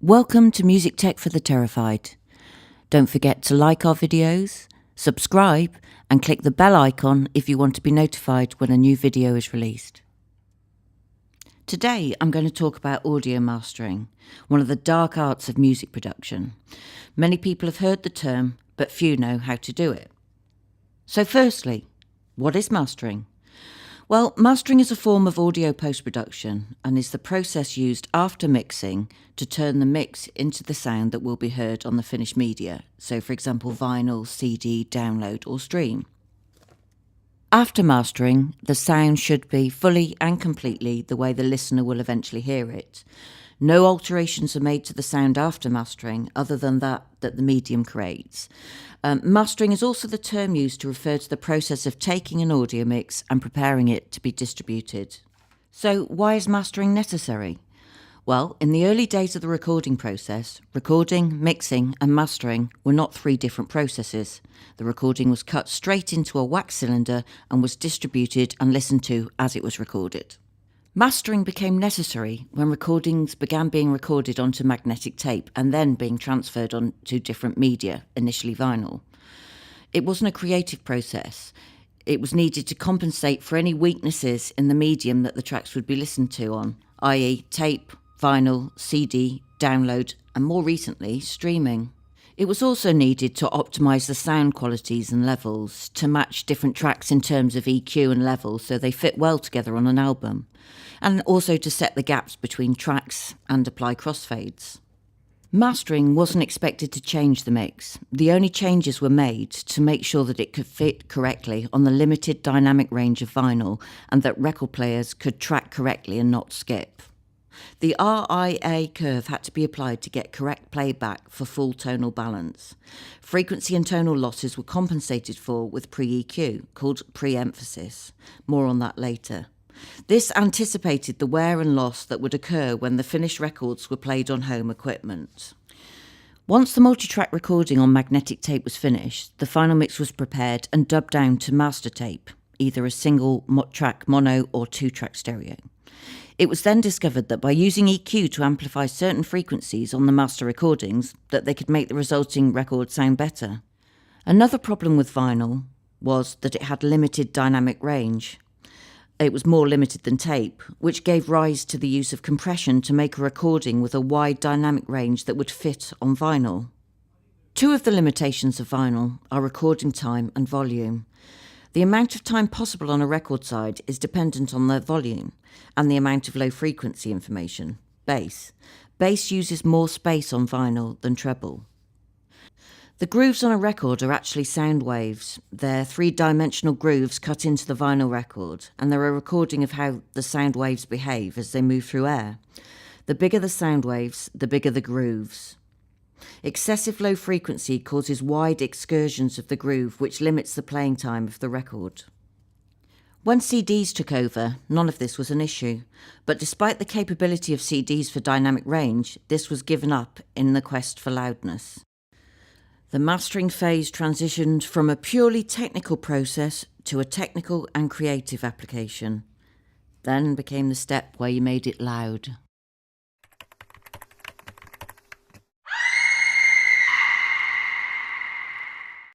Welcome to Music Tech for the Terrified. Don't forget to like our videos, subscribe, and click the bell icon if you want to be notified when a new video is released. Today I'm going to talk about audio mastering, one of the dark arts of music production. Many people have heard the term, but few know how to do it. So firstly, what is mastering? Well, mastering is a form of audio post-production and is the process used after mixing to turn the mix into the sound that will be heard on the finished media, so for example vinyl, CD, download or stream. After mastering, the sound should be fully and completely the way the listener will eventually hear it. No alterations are made to the sound after mastering other than that the medium creates. Mastering is also the term used to refer to the process of taking an audio mix and preparing it to be distributed. So why is mastering necessary? Well, in the early days of the recording process, recording, mixing and mastering were not three different processes. The recording was cut straight into a wax cylinder and was distributed and listened to as it was recorded. Mastering became necessary when recordings began being recorded onto magnetic tape and then being transferred onto different media, initially vinyl. It wasn't a creative process. It was needed to compensate for any weaknesses in the medium that the tracks would be listened to on, i.e. tape, vinyl, CD, download, and more recently, streaming. It was also needed to optimise the sound qualities and levels to match different tracks in terms of EQ and level so they fit well together on an album, and also to set the gaps between tracks and apply crossfades. Mastering wasn't expected to change the mix. The only changes were made to make sure that it could fit correctly on the limited dynamic range of vinyl and that record players could track correctly and not skip. The RIA curve had to be applied to get correct playback for full tonal balance. Frequency and tonal losses were compensated for with pre-EQ, called pre-emphasis. More on that later. This anticipated the wear and loss that would occur when the finished records were played on home equipment. Once the multi-track recording on magnetic tape was finished, the final mix was prepared and dubbed down to master tape, either a single track mono or two-track stereo. It was then discovered that by using EQ to amplify certain frequencies on the master recordings, that they could make the resulting record sound better. Another problem with vinyl was that it had limited dynamic range. It was more limited than tape, which gave rise to the use of compression to make a recording with a wide dynamic range that would fit on vinyl. Two of the limitations of vinyl are recording time and volume. The amount of time possible on a record side is dependent on the volume and the amount of low frequency information, bass. Bass uses more space on vinyl than treble. The grooves on a record are actually sound waves. They're three-dimensional grooves cut into the vinyl record, and they're a recording of how the sound waves behave as they move through air. The bigger the sound waves, the bigger the grooves. Excessive low frequency causes wide excursions of the groove, which limits the playing time of the record. When CDs took over, none of this was an issue, but despite the capability of CDs for dynamic range, this was given up in the quest for loudness. The mastering phase transitioned from a purely technical process to a technical and creative application, then became the step where you made it loud.